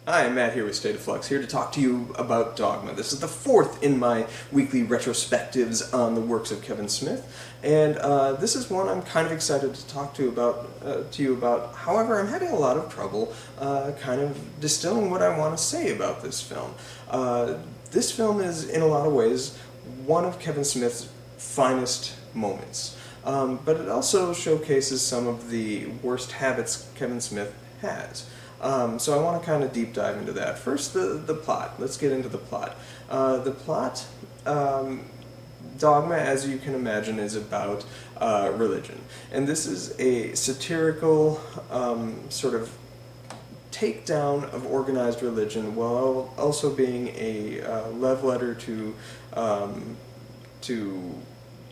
Hi, I'm Matt here with State of Flux, here to talk to you about Dogma. This is the fourth in my weekly retrospectives on the works of Kevin Smith, and this is one I'm kind of excited to talk to you about. However, I'm having a lot of trouble kind of distilling what I want to say about this film. This film is, in a lot of ways, one of Kevin Smith's finest moments, but it also showcases some of the worst habits Kevin Smith has. So I want to kind of deep dive into that. First, the plot. Let's get into the plot. The plot, Dogma, as you can imagine, is about religion. And this is a satirical sort of takedown of organized religion while also being a love letter to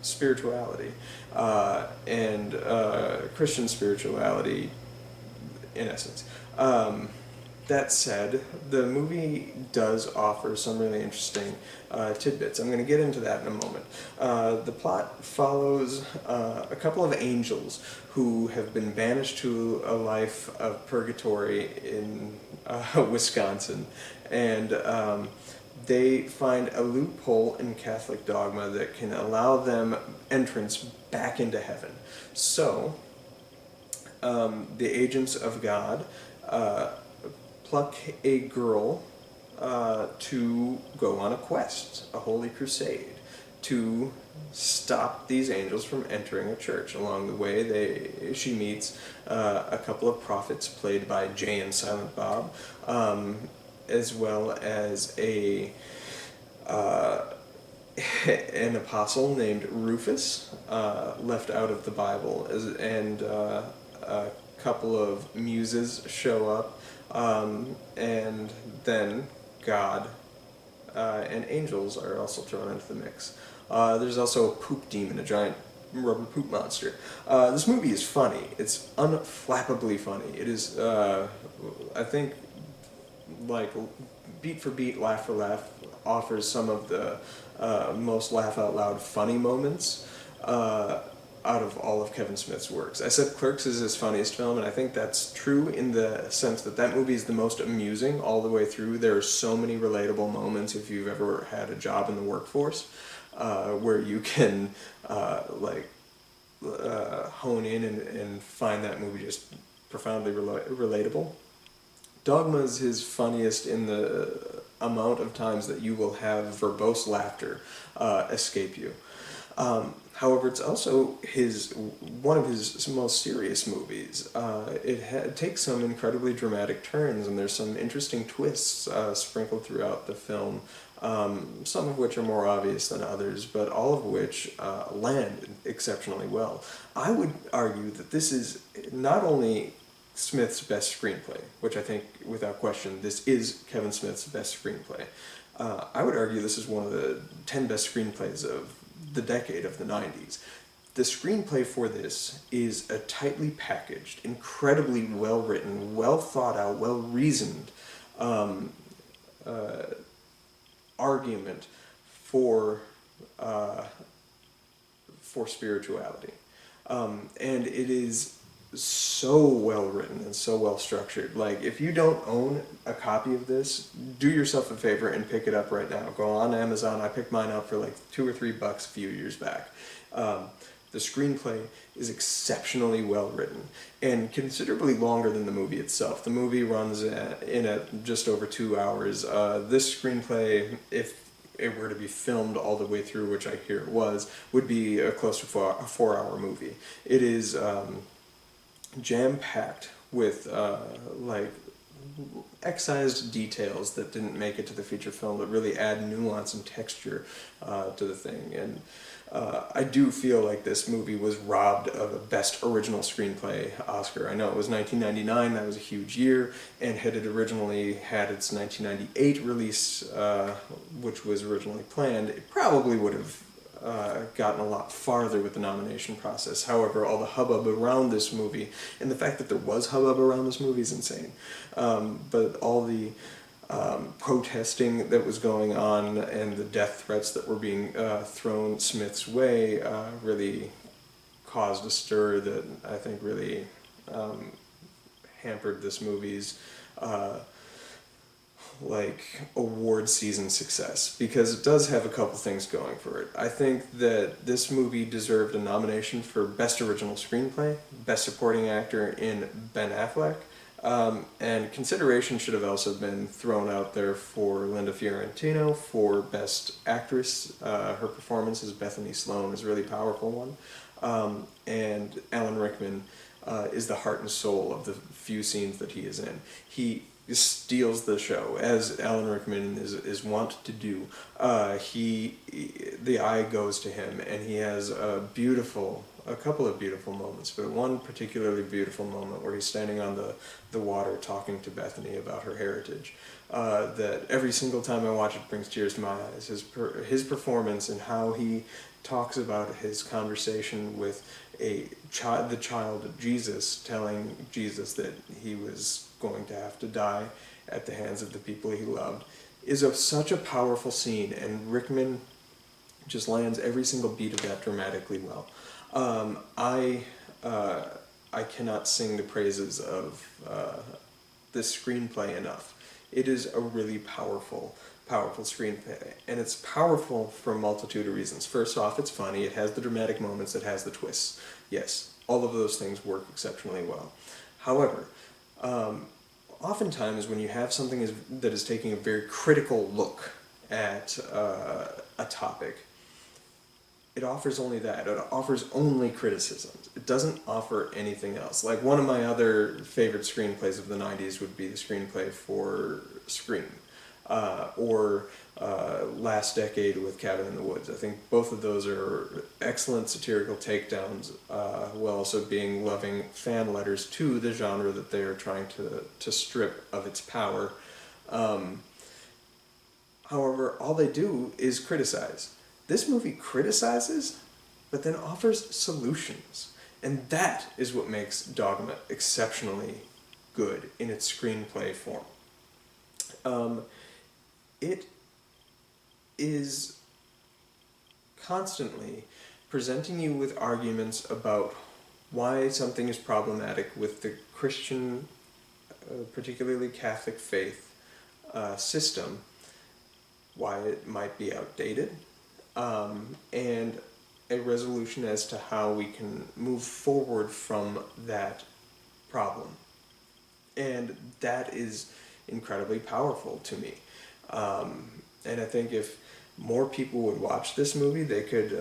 spirituality and Christian spirituality, in essence. That said, the movie does offer some really interesting tidbits. I'm going to get into that in a moment. The plot follows a couple of angels who have been banished to a life of purgatory in Wisconsin, and they find a loophole in Catholic dogma that can allow them entrance back into heaven. So, the agents of God pluck a girl to go on a quest, a holy crusade, to stop these angels from entering a church. Along the way, she meets a couple of prophets played by Jay and Silent Bob, as well as an apostle named Rufus, left out of the Bible, and a couple of muses show up, and then God and angels are also thrown into the mix. There's also a poop demon, a giant rubber poop monster. This movie is funny. It's unflappably funny. It is, I think, like, beat for beat, laugh for laugh, offers some of the most laugh-out-loud funny moments out of all of Kevin Smith's works. I said Clerks is his funniest film, and I think that's true in the sense that that movie is the most amusing all the way through. There are so many relatable moments if you've ever had a job in the workforce where you can hone in and find that movie just profoundly relatable. Dogma is his funniest in the amount of times that you will have verbose laughter escape you. However, it's also one of his most serious movies. It takes some incredibly dramatic turns, and there's some interesting twists sprinkled throughout the film, some of which are more obvious than others, but all of which land exceptionally well. I would argue that this is not only Smith's best screenplay, which I think, without question, this is Kevin Smith's best screenplay. I would argue this is one of the 10 best screenplays of the decade of the 90s. The screenplay for this is a tightly packaged, incredibly well-written, well-thought-out, well-reasoned argument for spirituality. And it is so well written and so well structured. Like, if you don't own a copy of this, do yourself a favor and pick it up right now. Go on Amazon. I picked mine up for like $2 or $3 a few years back. The screenplay is exceptionally well written and considerably longer than the movie itself. The movie runs in at just over 2 hours. This screenplay, if it were to be filmed all the way through, which I hear it was, would be close to a 4-hour movie. It is jam-packed with excised details that didn't make it to the feature film that really add nuance and texture to the thing. And I do feel like this movie was robbed of a Best Original Screenplay Oscar. I know it was 1999, that was a huge year, and had it originally had its 1998 release, which was originally planned, it probably would have gotten a lot farther with the nomination process. However, all the hubbub around this movie, and the fact that there was hubbub around this movie is insane. But all the protesting that was going on and the death threats that were being thrown Smith's way really caused a stir that I think really hampered this movie's like award season success, because it does have a couple things going for it. I think that this movie deserved a nomination for Best Original Screenplay, Best Supporting Actor in Ben Affleck, and consideration should have also been thrown out there for Linda Fiorentino for Best Actress. Her performance as Bethany Sloan is a really powerful one. And Alan Rickman is the heart and soul of the few scenes that he is in. He steals the show, as Alan Rickman is wont to do. The eye goes to him, and he has a couple of beautiful moments, but one particularly beautiful moment where he's standing on the water talking to Bethany about her heritage. That every single time I watch it brings tears to my eyes. His performance and how he talks about his conversation with the child of Jesus, telling Jesus that he was going to have to die at the hands of the people he loved, is such a powerful scene, and Rickman just lands every single beat of that dramatically well. I cannot sing the praises of this screenplay enough. It is a really powerful screenplay, and it's powerful for a multitude of reasons. First off, it's funny, it has the dramatic moments, it has the twists. Yes, all of those things work exceptionally well. However, oftentimes when you have something that is taking a very critical look at a topic, it offers only that. It offers only criticisms. It doesn't offer anything else. Like, one of my other favorite screenplays of the 90s would be the screenplay for Scream, or Last Decade with Cabin in the Woods. I think both of those are excellent satirical takedowns, while also being loving fan letters to the genre that they are trying to strip of its power. However, all they do is criticize. This movie criticizes, but then offers solutions. And that is what makes Dogma exceptionally good in its screenplay form. It is constantly presenting you with arguments about why something is problematic with the Christian, particularly Catholic faith system, why it might be outdated, and a resolution as to how we can move forward from that problem. And that is incredibly powerful to me. And I think if more people would watch this movie, they could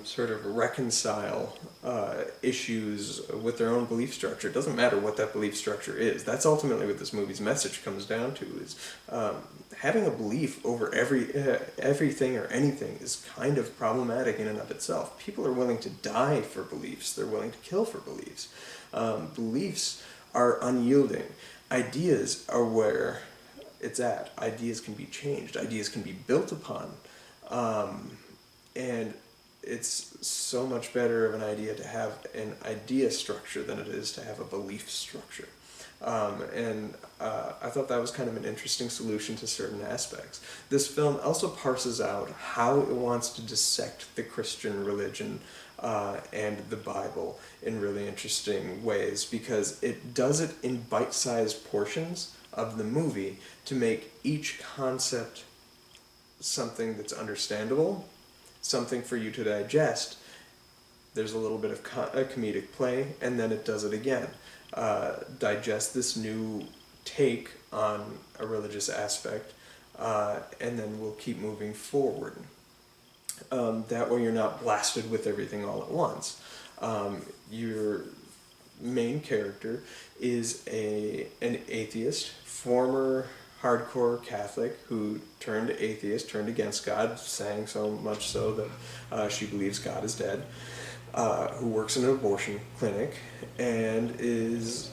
sort of reconcile issues with their own belief structure. It doesn't matter what that belief structure is. That's ultimately what this movie's message comes down to, is having a belief over everything or anything is kind of problematic in and of itself. People are willing to die for beliefs. They're willing to kill for beliefs. Beliefs are unyielding. Ideas are where it's at. Ideas can be changed. Ideas can be built upon. And it's so much better of an idea to have an idea structure than it is to have a belief structure. I thought that was kind of an interesting solution to certain aspects. This film also parses out how it wants to dissect the Christian religion and the Bible in really interesting ways, because it does it in bite-sized portions of the movie to make each concept something that's understandable, something for you to digest. There's a little bit of a comedic play, and then it does it again. Digest this new take on a religious aspect, and then we'll keep moving forward. That way you're not blasted with everything all at once. Your main character is an atheist, former hardcore Catholic who turned atheist, turned against God, saying so much so that she believes God is dead, who works in an abortion clinic and is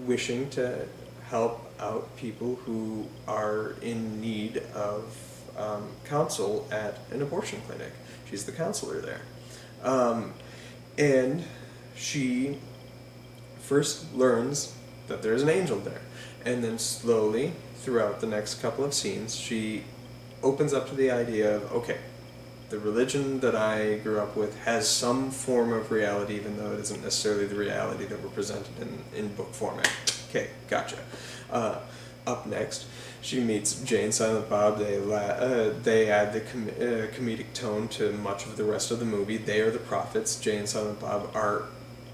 wishing to help out people who are in need of counsel at an abortion clinic. She's the counselor there. And she first learns that there's an angel there. And then slowly, throughout the next couple of scenes, she opens up to the idea of, okay, the religion that I grew up with has some form of reality, even though it isn't necessarily the reality that we're presented in book format. Okay, gotcha. Up next, she meets Jay and Silent Bob. They add the comedic tone to much of the rest of the movie. They are the prophets. Jay and Silent Bob are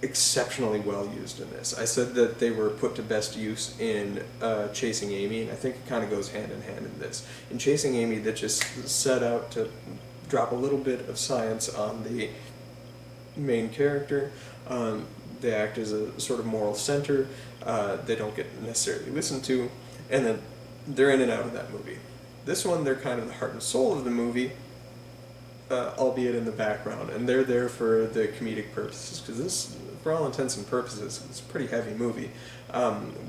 exceptionally well used in this. I said that they were put to best use in Chasing Amy, and I think it kind of goes hand in hand in this. In Chasing Amy, that just set out to drop a little bit of science on the main character. They act as a sort of moral center. They don't get necessarily listened to, and then they're in and out of that movie. This one, they're kind of the heart and soul of the movie, albeit in the background, and they're there for the comedic purposes, because this, for all intents and purposes, it's a pretty heavy movie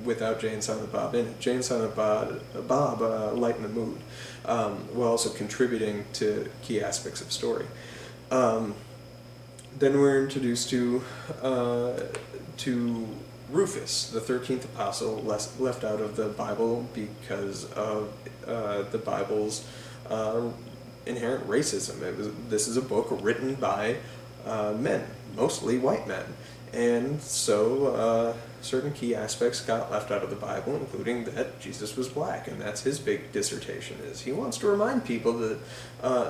without Jay and Silent Bob in it. Jay and Silent Bob lighten the mood, while also contributing to key aspects of story. Then we're introduced to Rufus, the 13th apostle, left out of the Bible because of the Bible's inherent racism. This is a book written by men, mostly white men, and so certain key aspects got left out of the Bible, including that Jesus was black, and that's his big dissertation. Is he wants to remind people that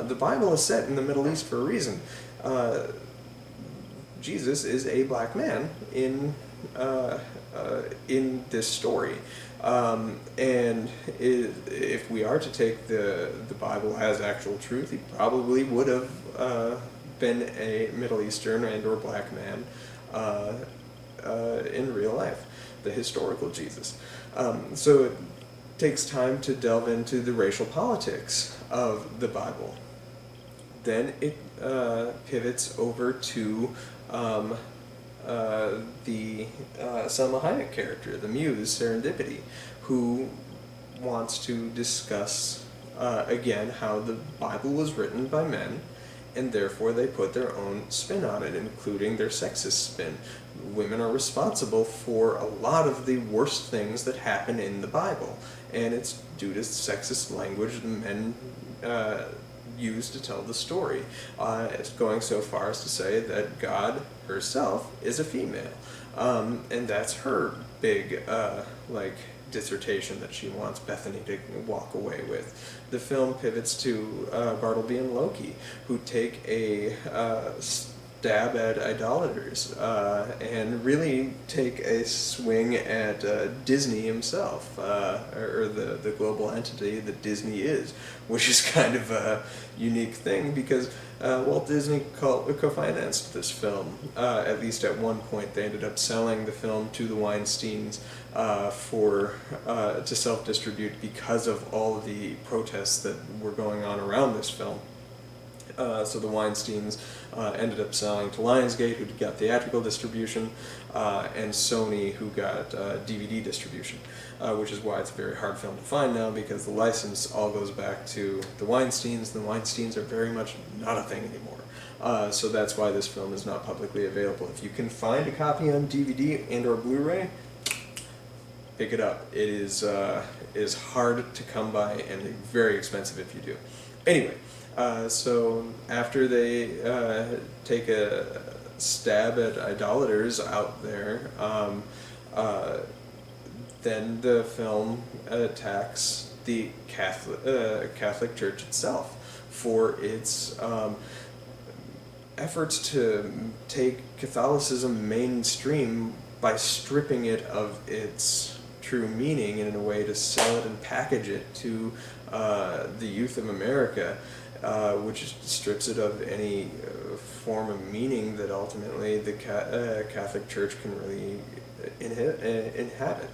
the Bible is set in the Middle East for a reason. Jesus is a black man in this story, and if we are to take the Bible as actual truth, he probably would have been a Middle Eastern and or black man in real life, the historical Jesus. So it takes time to delve into the racial politics of the Bible. Then it pivots over to the Selma Hayek character, the muse, Serendipity, who wants to discuss again how the Bible was written by men, and therefore they put their own spin on it, including their sexist spin. Women are responsible for a lot of the worst things that happen in the Bible, and it's due to sexist language the men used to tell the story. It's going so far as to say that God herself is a female, and that's her big dissertation that she wants Bethany to walk away with. The film pivots to Bartleby and Loki, who take a stab at idolaters and really take a swing at Disney himself, or the global entity that Disney is, which is kind of a unique thing because Walt Disney co-financed this film. At least at one point, they ended up selling the film to the Weinsteins to self-distribute because of all of the protests that were going on around this film. So the Weinsteins ended up selling to Lionsgate, who got theatrical distribution, and Sony, who got DVD distribution, which is why it's a very hard film to find now, because the license all goes back to the Weinsteins. The Weinsteins are very much not a thing anymore. So that's why this film is not publicly available. If you can find a copy on DVD and or Blu-ray, pick it up. It is hard to come by and very expensive if you do. Anyway, so after they take a stab at idolaters out there, then the film attacks the Catholic Church itself for its efforts to take Catholicism mainstream by stripping it of its true meaning in a way to sell it and package it to the youth of America, which strips it of any form of meaning that ultimately the Catholic Church can really inhabit.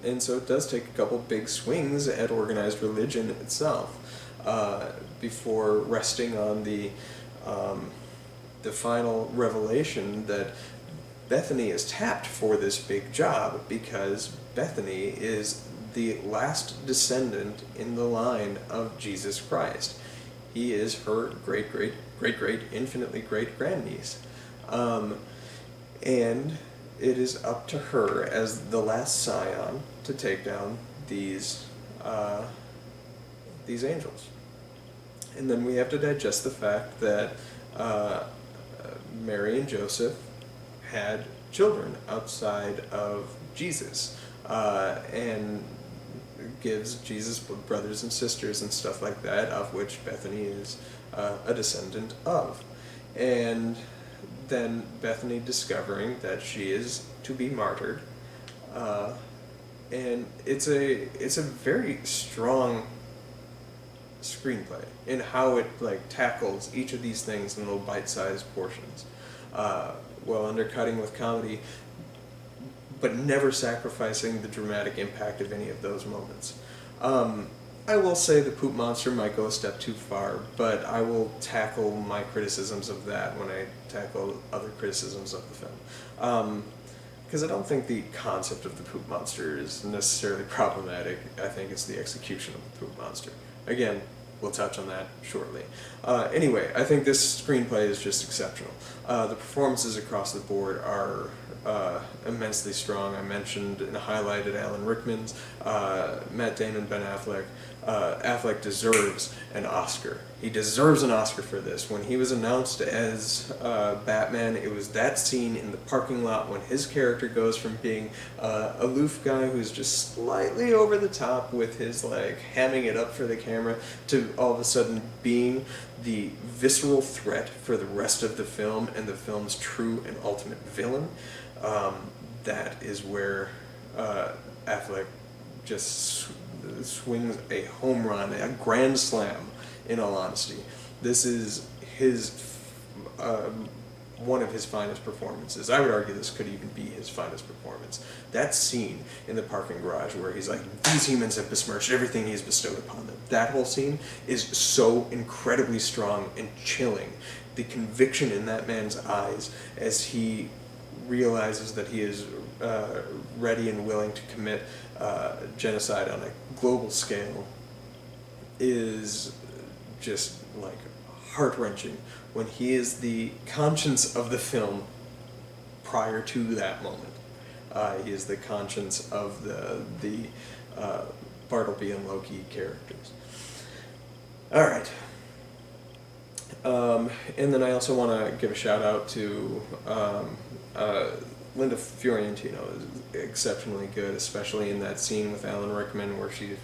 And so it does take a couple big swings at organized religion itself before resting on the final revelation that Bethany is tapped for this big job because Bethany is the last descendant in the line of Jesus Christ. He is her great, infinitely great grandniece. And it is up to her as the last scion to take down these angels. And then we have to digest the fact that Mary and Joseph had children outside of Jesus. and gives Jesus brothers and sisters and stuff like that, of which Bethany is a descendant of. And then Bethany discovering that she is to be martyred, and it's a very strong screenplay in how it like tackles each of these things in little bite-sized portions, while undercutting with comedy, but never sacrificing the dramatic impact of any of those moments. I will say the poop monster might go a step too far, but I will tackle my criticisms of that when I tackle other criticisms of the film. Because I don't think the concept of the poop monster is necessarily problematic. I think it's the execution of the poop monster. Again, we'll touch on that shortly. Anyway, I think this screenplay is just exceptional. The performances across the board are immensely strong. I mentioned and highlighted Alan Rickman's, Matt Damon, Ben Affleck. Affleck deserves an Oscar. He deserves an Oscar for this. When he was announced as Batman, it was that scene in the parking lot when his character goes from being a aloof guy who's just slightly over the top with his like hamming it up for the camera to all of a sudden being the visceral threat for the rest of the film and the film's true and ultimate villain. That is where Affleck just swings a home run, a grand slam, in all honesty. This is his one of his finest performances. I would argue this could even be his finest performance. That scene in the parking garage where he's like, these humans have besmirched everything he's bestowed upon them. That whole scene is so incredibly strong and chilling. The conviction in that man's eyes as he realizes that he is ready and willing to commit genocide on a global scale is just like heart-wrenching when he is the conscience of the film prior to that moment. He is the conscience of the Bartleby and Loki characters. All right. And then I also want to give a shout out to Linda Fiorentino is exceptionally good, especially in that scene with Alan Rickman where she's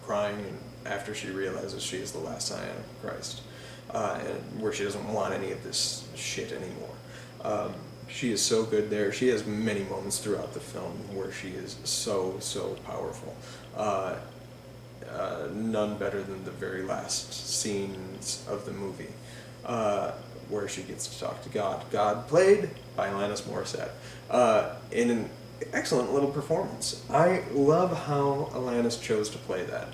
crying and after she realizes she is the last Scion of Christ, and where she doesn't want any of this shit anymore. She is so good there. She has many moments throughout the film where she is so powerful. None better than the very last scenes of the movie, where she gets to talk to God. God played by Alanis Morissette, in an excellent little performance. I love how Alanis chose to play that.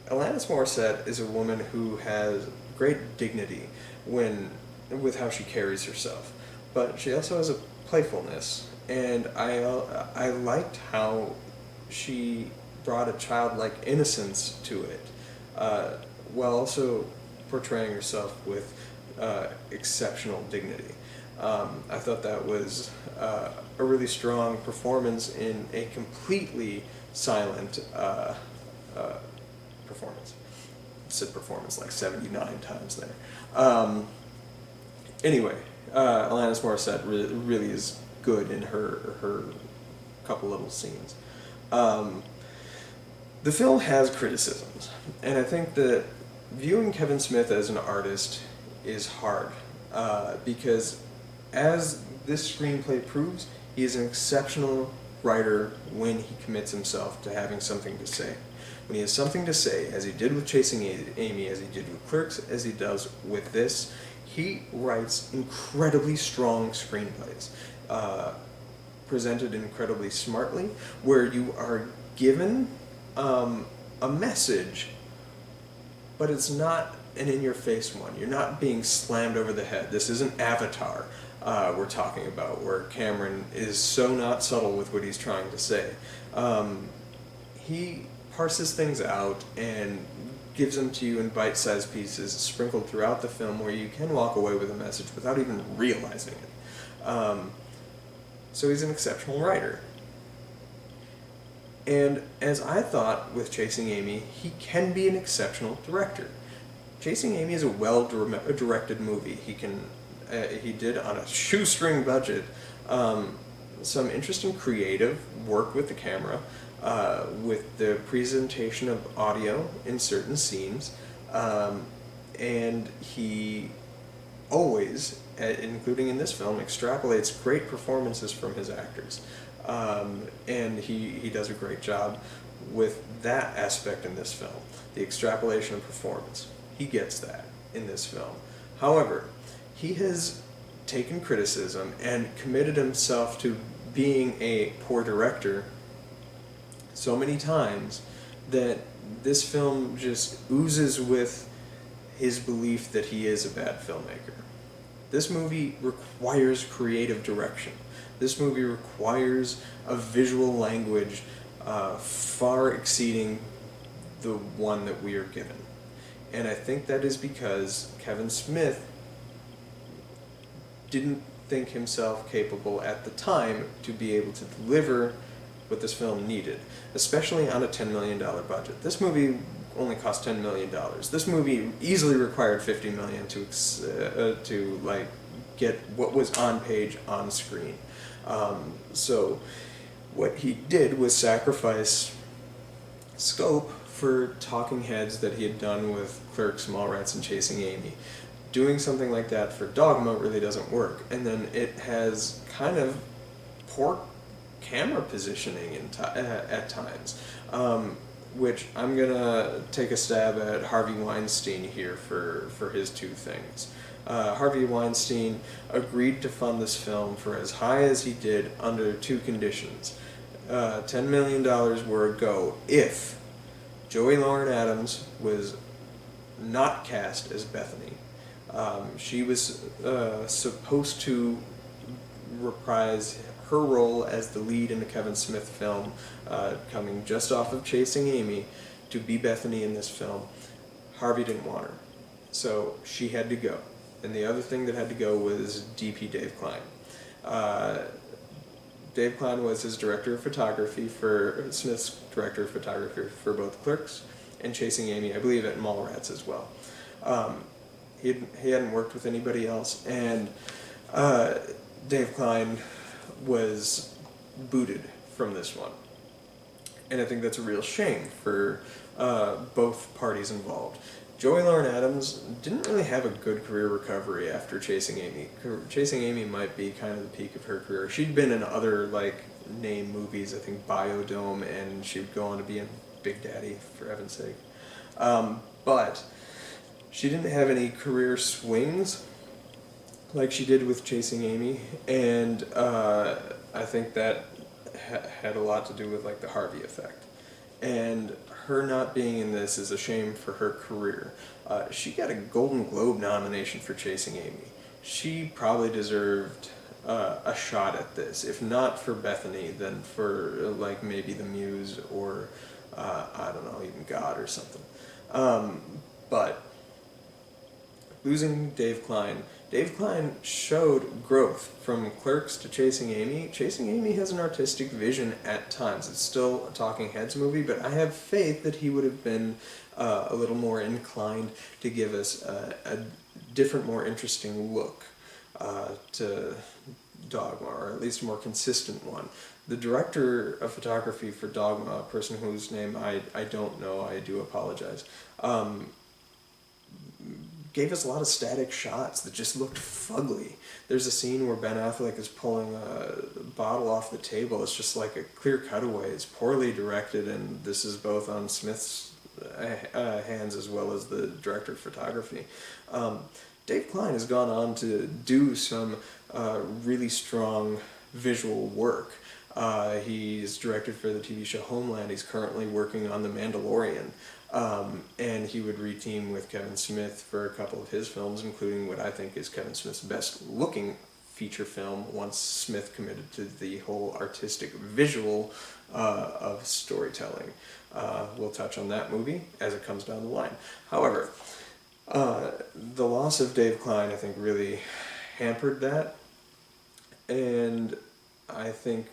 Alanis Morissette is a woman who has great dignity with how she carries herself, but she also has a playfulness, and I liked how she brought a childlike innocence to it, while also portraying herself with exceptional dignity. I thought that was a really strong performance in a completely silent performance. I said performance like 79 times there. Anyway, Alanis Morissette really is good in her couple little scenes. The film has criticisms, and I think that viewing Kevin Smith as an artist is hard, because as this screenplay proves, he is an exceptional writer when he commits himself to having something to say. When he has something to say, as he did with Chasing Amy, as he did with Clerks, as he does with this, he writes incredibly strong screenplays, presented incredibly smartly, where you are given a message, but it's not an in-your-face one. You're not being slammed over the head. This isn't Avatar we're talking about, where Cameron is so not subtle with what he's trying to say. He parses things out and gives them to you in bite-sized pieces sprinkled throughout the film where you can walk away with a message without even realizing it. So he's an exceptional writer. And as I thought with Chasing Amy, he can be an exceptional director. Chasing Amy is a well-directed movie. He did on a shoestring budget some interesting creative work with the camera, with the presentation of audio in certain scenes, and he always, including in this film, extrapolates great performances from his actors. And he does a great job with that aspect in this film, the extrapolation of performance. He gets that in this film. However, he has taken criticism and committed himself to being a poor director so many times that this film just oozes with his belief that he is a bad filmmaker. This movie requires creative direction. This movie requires a visual language far exceeding the one that we are given. And I think that is because Kevin Smith didn't think himself capable at the time to be able to deliver what this film needed, especially on a $10 million budget. This movie only cost $10 million. This movie easily required $50 million to like get what was on page on screen. So what he did was sacrifice scope for talking heads that he had done with Clerks, Mallrats, and Chasing Amy. Doing something like that for Dogma really doesn't work, and then it has kind of poor camera positioning at times, which I'm gonna take a stab at Harvey Weinstein here for his two things. Harvey Weinstein agreed to fund this film for as high as he did under two conditions. $10 million were a go if Joey Lauren Adams was not cast as Bethany. She was supposed to reprise her role as the lead in the Kevin Smith film, coming just off of Chasing Amy, to be Bethany in this film. Harvey didn't want her, so she had to go. And the other thing that had to go was DP Dave Klein. Dave Klein was his director of photography for Smith's director of photography for both Clerks and Chasing Amy, I believe at Mallrats as well. He hadn't worked with anybody else, and Dave Klein was booted from this one. And I think that's a real shame for both parties involved. Joey Lauren Adams didn't really have a good career recovery after Chasing Amy. Chasing Amy might be kind of the peak of her career. She'd been in other like name movies, I think Biodome, and she'd go on to be in Big Daddy, for heaven's sake. But she didn't have any career swings like she did with Chasing Amy, and I think that had a lot to do with like the Harvey effect. And her not being in this is a shame for her career. She got a Golden Globe nomination for Chasing Amy. She probably deserved a shot at this, if not for Bethany, then for like maybe the Muse or I don't know, even God or something. But losing Dave Klein showed growth from Clerks to Chasing Amy. Chasing Amy has an artistic vision at times. It's still a Talking Heads movie, but I have faith that he would have been a little more inclined to give us a different, more interesting look to Dogma, or at least a more consistent one. The director of photography for Dogma, a person whose name I don't know, I do apologize, gave us a lot of static shots that just looked fugly. There's a scene where Ben Affleck is pulling a bottle off the table. It's just like a clear cutaway. It's poorly directed, and this is both on Smith's hands as well as the director of photography. Dave Klein has gone on to do some really strong visual work. He's directed for the TV show Homeland. He's currently working on The Mandalorian. And he would reteam with Kevin Smith for a couple of his films, including what I think is Kevin Smith's best looking feature film once Smith committed to the whole artistic visual of storytelling. We'll touch on that movie as it comes down the line. However, the loss of Dave Klein, I think, really hampered that, and I think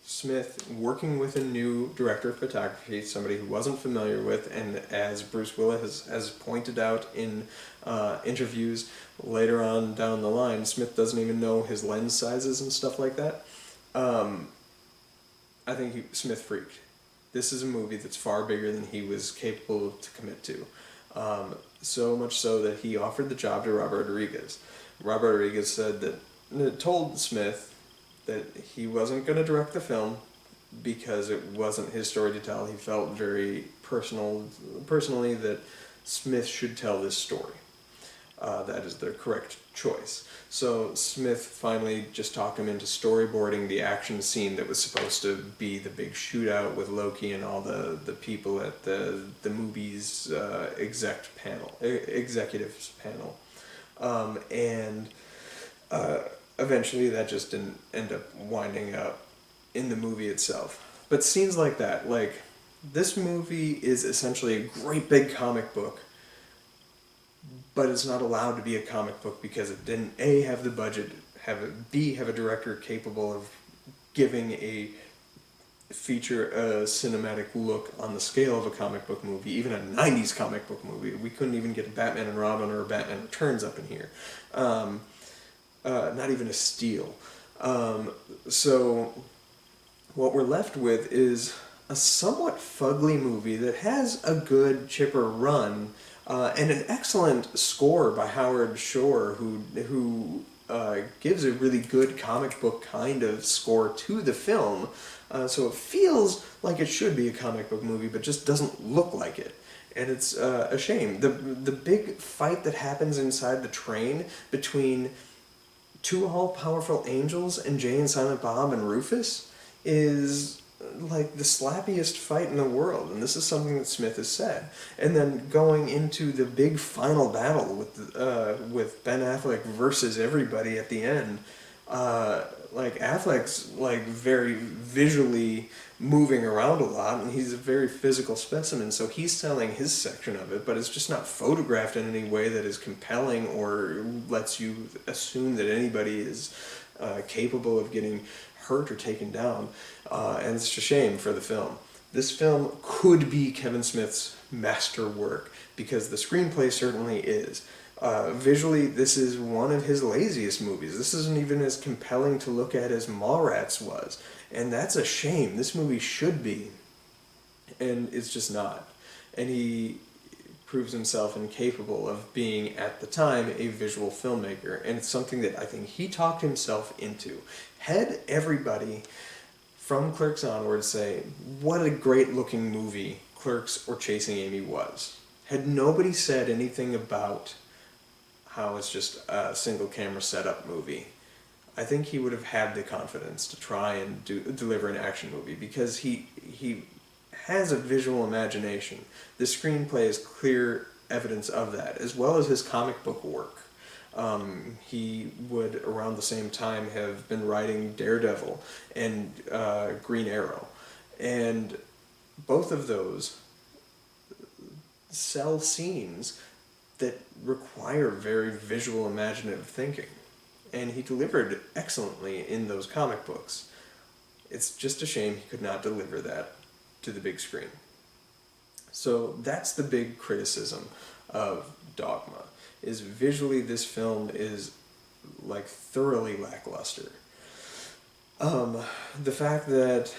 Smith, working with a new director of photography, somebody who wasn't familiar with, and as Bruce Willis has pointed out in interviews later on down the line, Smith doesn't even know his lens sizes and stuff like that. I think Smith freaked. This is a movie that's far bigger than he was capable to commit to. So much so that he offered the job to Robert Rodriguez. Robert Rodriguez said that, told Smith that he wasn't going to direct the film because it wasn't his story to tell. He felt very personally that Smith should tell this story. That is the correct choice. So Smith finally just talked him into storyboarding the action scene that was supposed to be the big shootout with Loki and all the people at the movie's executives panel. And eventually that just didn't end up winding up in the movie itself. But scenes like that, like this movie is essentially a great big comic book, but it's not allowed to be a comic book because it didn't A, have the budget, B, have a director capable of giving a cinematic look on the scale of a comic book movie, even a 90s comic book movie. We couldn't even get a Batman and Robin or a Batman Returns up in here. Not even a Steel. So what we're left with is a somewhat fugly movie that has a good chipper run, and an excellent score by Howard Shore, who gives a really good comic book kind of score to the film. So it feels like it should be a comic book movie, but just doesn't look like it. And it's a shame. The big fight that happens inside the train between two all-powerful angels and Jay and Silent Bob and Rufus is like the slappiest fight in the world, and this is something that Smith has said. And then going into the big final battle with Ben Affleck versus everybody at the end, like Affleck's like very visually moving around a lot, and he's a very physical specimen, so he's telling his section of it, but it's just not photographed in any way that is compelling or lets you assume that anybody is capable of getting hurt or taken down, and it's a shame for the film. This film could be Kevin Smith's masterwork, because the screenplay certainly is. Visually, this is one of his laziest movies. This isn't even as compelling to look at as Mallrats was, and that's a shame. This movie should be, and it's just not. And he proves himself incapable of being, at the time, a visual filmmaker, and it's something that I think he talked himself into. Had everybody from Clerks onward say, what a great looking movie Clerks or Chasing Amy was. Had nobody said anything about how it's just a single camera setup movie, I think he would have had the confidence to try and deliver an action movie, because he has a visual imagination. The screenplay is clear evidence of that, as well as his comic book work. He would, around the same time, have been writing Daredevil and Green Arrow. And both of those sell scenes that require very visual, imaginative thinking. And he delivered excellently in those comic books. It's just a shame he could not deliver that to the big screen. So that's the big criticism of Dogma, is visually this film is like thoroughly lackluster. The fact that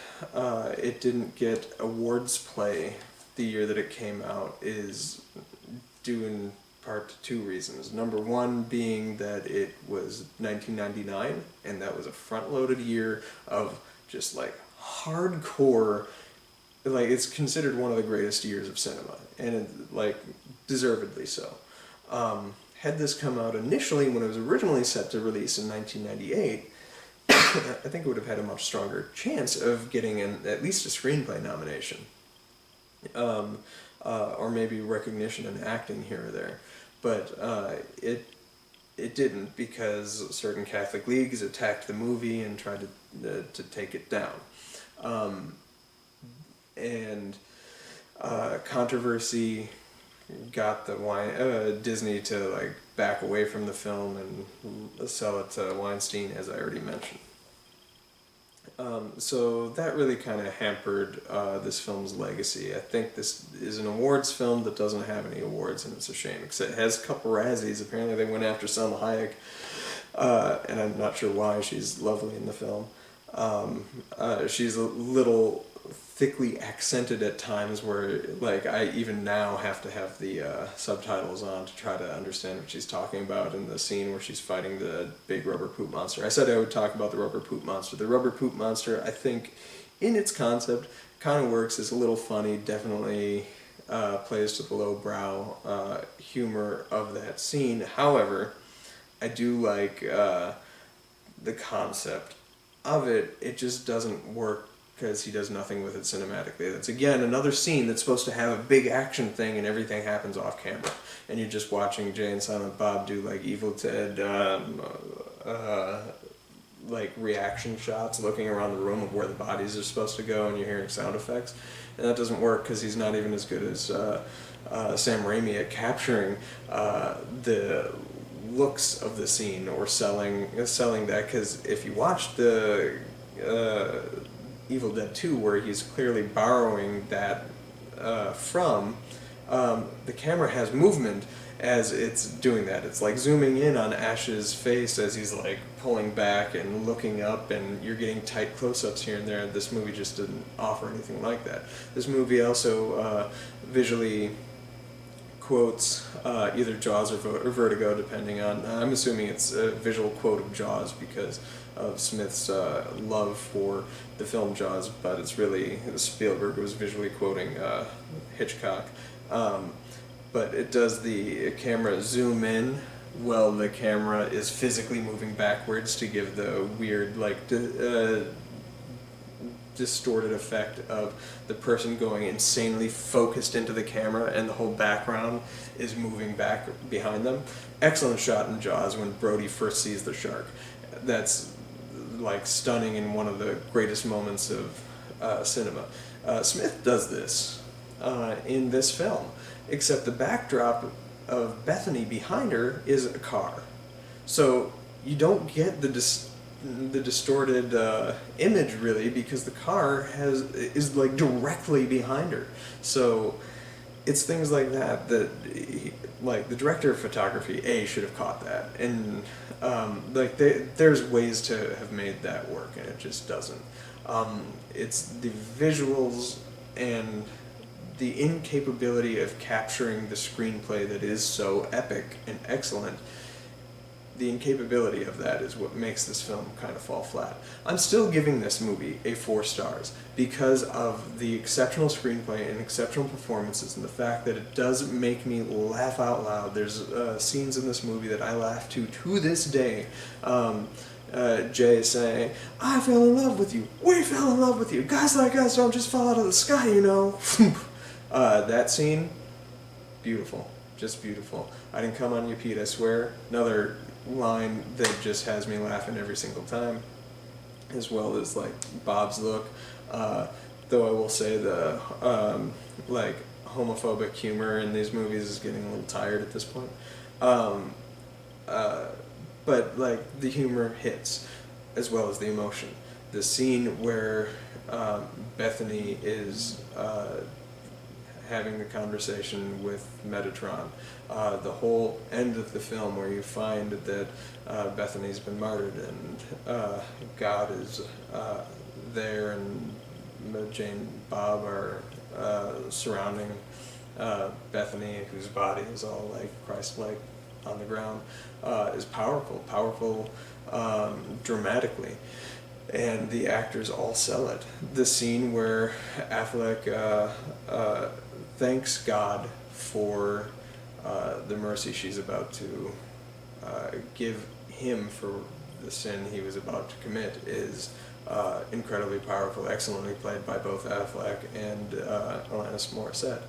it didn't get awards play the year that it came out is due in part to two reasons. Number one being that it was 1999, and that was a front-loaded year of just like hardcore, like it's considered one of the greatest years of cinema, and it, like deservedly so. Had this come out initially when it was originally set to release in 1998, I think it would have had a much stronger chance of getting at least a screenplay nomination. Or maybe recognition in acting here or there. But it didn't, because certain Catholic leagues attacked the movie and tried to take it down. And controversy got the Disney to like back away from the film and sell it to Weinstein, as I already mentioned. So that really kind of hampered this film's legacy. I think this is an awards film that doesn't have any awards, and it's a shame, because it has a couple Razzies. Apparently they went after Salma Hayek, and I'm not sure why. She's lovely in the film. She's a little thickly accented at times where, like, I even now have to have the subtitles on to try to understand what she's talking about in the scene where she's fighting the big rubber poop monster. I said I would talk about the rubber poop monster. The rubber poop monster, I think, in its concept, kind of works. It's a little funny, definitely plays to the lowbrow humor of that scene. However, I do like the concept of it. It just doesn't work because he does nothing with it cinematically. That's again another scene that's supposed to have a big action thing and everything happens off camera. And you're just watching Jay and Silent Bob do like Evil Ted like reaction shots looking around the room of where the bodies are supposed to go, and you're hearing sound effects. And that doesn't work because he's not even as good as Sam Raimi at capturing the looks of the scene or selling that. Because if you watch the Evil Dead 2, where he's clearly borrowing that from, the camera has movement as it's doing that. It's like zooming in on Ash's face as he's like pulling back and looking up, and you're getting tight close-ups here and there. This movie just didn't offer anything like that. This movie also visually quotes either Jaws or Vertigo, depending on, I'm assuming it's a visual quote of Jaws because of Smith's love for the film Jaws, but it's really Spielberg was visually quoting Hitchcock. But it does the camera zoom in while the camera is physically moving backwards to give the weird, like, distorted effect of the person going insanely focused into the camera and the whole background is moving back behind them. Excellent shot in Jaws when Brody first sees the shark. That's like stunning and one of the greatest moments of cinema. Smith does this in this film, except the backdrop of Bethany behind her is a car. So you don't get the distorted image really, because the car is like directly behind her. So it's things like that that like the director of photography should have caught that, and like there's ways to have made that work and it just doesn't. It's the visuals and the incapability of capturing the screenplay that is so epic and excellent. The incapability of that is what makes this film kind of fall flat. I'm still giving this movie a 4 stars because of the exceptional screenplay and exceptional performances and the fact that it does make me laugh out loud. There's scenes in this movie that I laugh to this day. Jay saying, "I fell in love with you. We fell in love with you. Guys like us don't just fall out of the sky, you know." That scene, beautiful. Just beautiful. I didn't come on you, Pete, I swear. Another line that just has me laughing every single time, as well as like Bob's look. Though I will say the like homophobic humor in these movies is getting a little tired at this point. But like the humor hits, as well as the emotion. The scene where Bethany is having the conversation with Metatron, the whole end of the film where you find that Bethany's been martyred and God is there, and Jane and Bob are surrounding Bethany, whose body is all like Christ-like on the ground, is powerful dramatically. And the actors all sell it. The scene where Affleck thanks God for the mercy she's about to give him for the sin he was about to commit is incredibly powerful, excellently played by both Affleck and Alanis Morissette.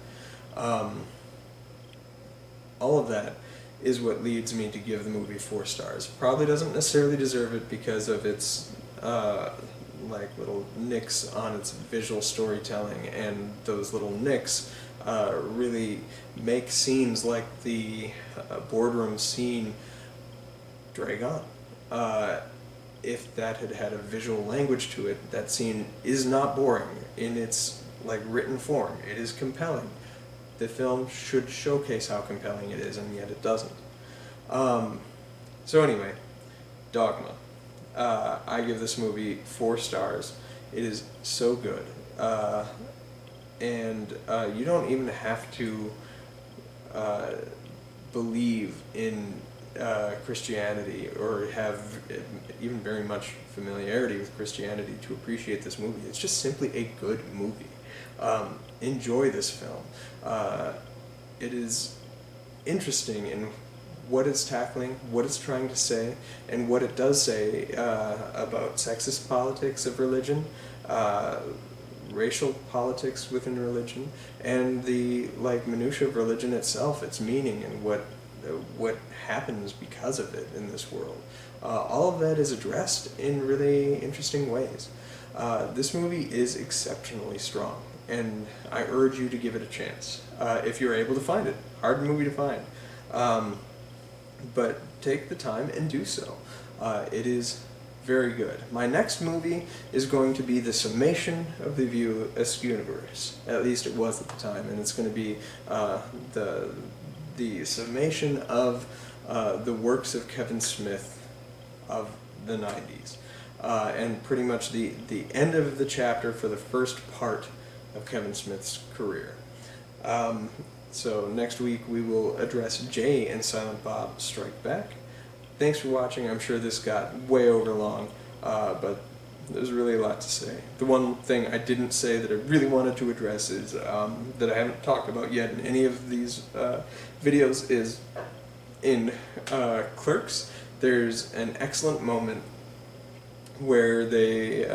All of that is what leads me to give the movie 4 stars. Probably doesn't necessarily deserve it because of its like little nicks on its visual storytelling, and those little nicks really make scenes like the boardroom scene drag on. If that had had a visual language to it, that scene is not boring in its like written form. It is compelling. The film should showcase how compelling it is, and yet it doesn't. So anyway, Dogma. I give this movie 4 stars. It is so good. And you don't even have to believe in Christianity or have even very much familiarity with Christianity to appreciate this movie. It's just simply a good movie. Enjoy this film. It is interesting in what it's tackling, what it's trying to say, and what it does say about sexist politics of religion, racial politics within religion, and the minutia of religion itself, its meaning, and what happens because of it in this world. All of that is addressed in really interesting ways. This movie is exceptionally strong, and I urge you to give it a chance if you're able to find it. Hard movie to find. But take the time and do so. It is very good. My next movie is going to be the summation of the View Askew universe. At least it was at the time, and it's going to be the summation of the works of Kevin Smith of the 90s. And pretty much the end of the chapter for the first part of Kevin Smith's career. So next week we will address Jay and Silent Bob Strike Back. Thanks for watching. I'm sure this got way over long, but there's really a lot to say. The one thing I didn't say that I really wanted to address is that I haven't talked about yet in any of these videos is in Clerks. There's an excellent moment where they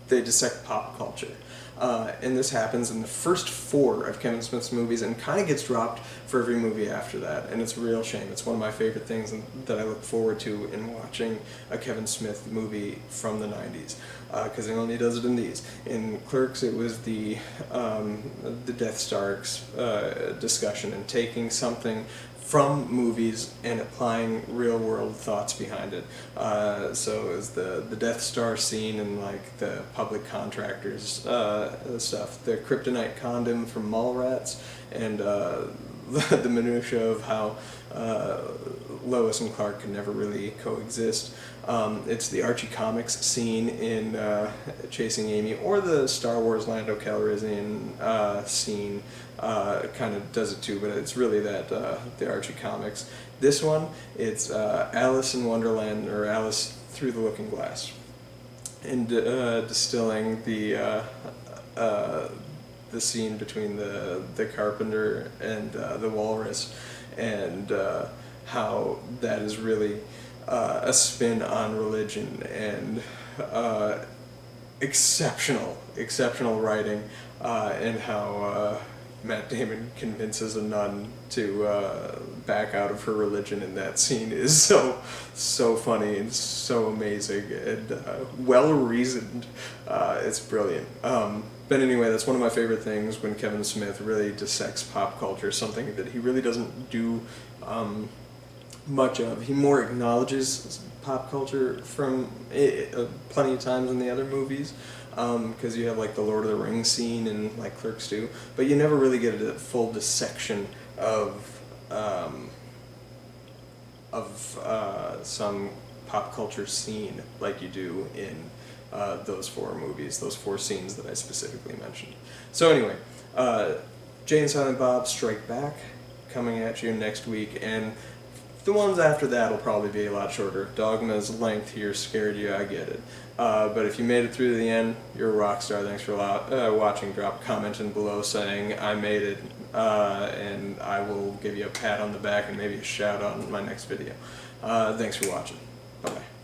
dissect pop culture. And this happens in the first 4 of Kevin Smith's movies and kind of gets dropped for every movie after that, and it's a real shame. It's one of my favorite things that I look forward to in watching a Kevin Smith movie from the 90s, because he only does it in these. In Clerks, it was the Death Star discussion and taking something from movies and applying real-world thoughts behind it. So it was the Death Star scene and the public contractors stuff, the kryptonite condom from Mallrats, and the minutia of how Lois and Clark can never really coexist. It's the Archie Comics scene in Chasing Amy, or the Star Wars Lando Calrissian scene kind of does it too, but it's really that the Archie Comics. This one, it's Alice in Wonderland, or Alice Through the Looking Glass, and distilling the scene between the carpenter and the walrus, and how that is really a spin on religion, and exceptional writing, and how Matt Damon convinces a nun to back out of her religion in that scene is so funny and so amazing and well-reasoned. It's brilliant. But anyway, that's one of my favorite things when Kevin Smith really dissects pop culture, something that he really doesn't do much of. He more acknowledges pop culture from plenty of times in the other movies, because you have the Lord of the Rings scene and Clerks 2, but you never really get a full dissection of some pop culture scene like you do in those 4 movies, those 4 scenes that I specifically mentioned. So anyway, Jay and Silent Bob Strike Back coming at you next week, and the ones after that will probably be a lot shorter. Dogma's length here scared you, I get it. But if you made it through to the end, you're a rock star. Thanks for watching. Drop a comment in below saying I made it, and I will give you a pat on the back and maybe a shout out in my next video. Thanks for watching. Bye-bye.